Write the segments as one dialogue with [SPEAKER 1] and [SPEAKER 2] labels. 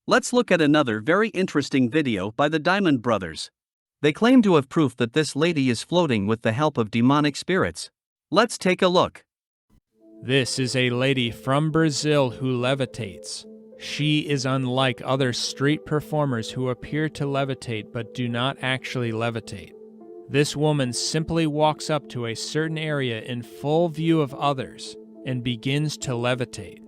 [SPEAKER 1] Let's look at another very interesting video by the Dimond brothers. They claim to have proof that this lady is floating with the help of demonic spirits. Let's take a look.
[SPEAKER 2] This is a lady from Brazil who levitates. She is unlike other street performers who appear to levitate but do not actually levitate. This woman simply walks up to a certain area in full view of others and begins to levitate.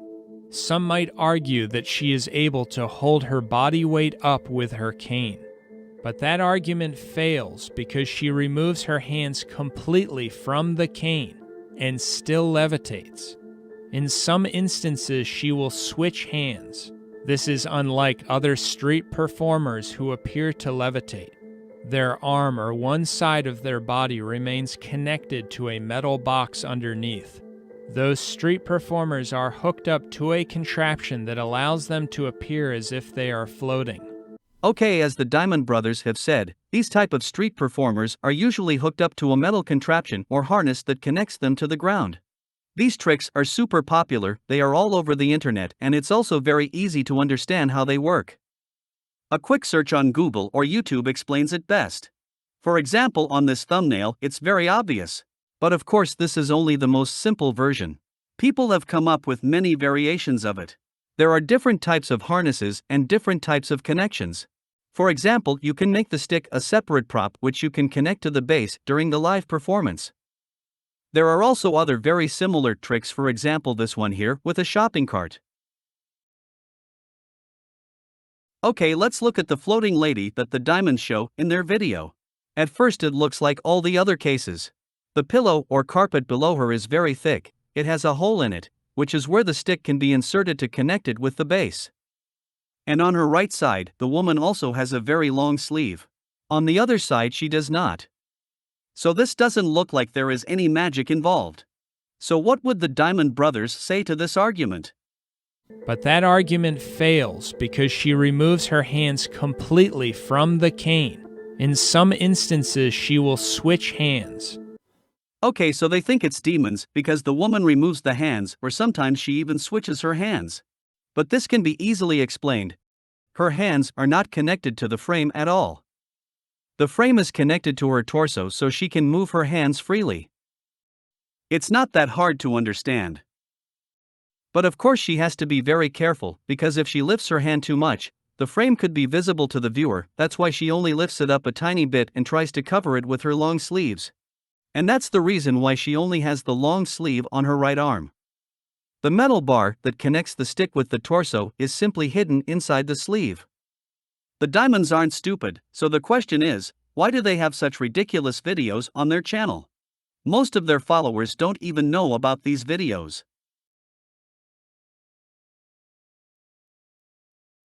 [SPEAKER 2] Some might argue that she is able to hold her body weight up with her cane. But that argument fails because she removes her hands completely from the cane and still levitates. In some instances, she will switch hands. This is unlike other street performers who appear to levitate. Their arm or one side of their body remains connected to a metal box underneath. Those street performers are hooked up to a contraption that allows them to appear as if they are floating.
[SPEAKER 1] Okay, as the Dimond brothers have said, these type of street performers are usually hooked up to a metal contraption or harness that connects them to the ground. These tricks are super popular, they are all over the internet, and it's also very easy to understand how they work. A quick search on Google or YouTube explains it best. For example, on this thumbnail, it's very obvious. But of course, this is only the most simple version. People have come up with many variations of it. There are different types of harnesses and different types of connections. For example, you can make the stick a separate prop which you can connect to the base during the live performance. There are also other very similar tricks, for example this one here with a shopping cart. Okay, let's look at the floating lady that the Dimonds show in their video. At first it looks like all the other cases. The pillow or carpet below her is very thick, it has a hole in it, which is where the stick can be inserted to connect it with the base. And on her right side, the woman also has a very long sleeve. On the other side she does not. So this doesn't look like there is any magic involved. So what would the Dimond brothers say to this argument?
[SPEAKER 2] But that argument fails because she removes her hands completely from the cane. In some instances she will switch hands.
[SPEAKER 1] Okay, so they think it's demons because the woman removes the hands, or sometimes she even switches her hands. But this can be easily explained. Her hands are not connected to the frame at all. The frame is connected to her torso so she can move her hands freely. It's not that hard to understand. But of course she has to be very careful, because if she lifts her hand too much, the frame could be visible to the viewer. That's why she only lifts it up a tiny bit and tries to cover it with her long sleeves. And that's the reason why she only has the long sleeve on her right arm. The metal bar that connects the stick with the torso is simply hidden inside the sleeve. The Dimonds aren't stupid, so the question is, why do they have such ridiculous videos on their channel? Most of their followers don't even know about these videos.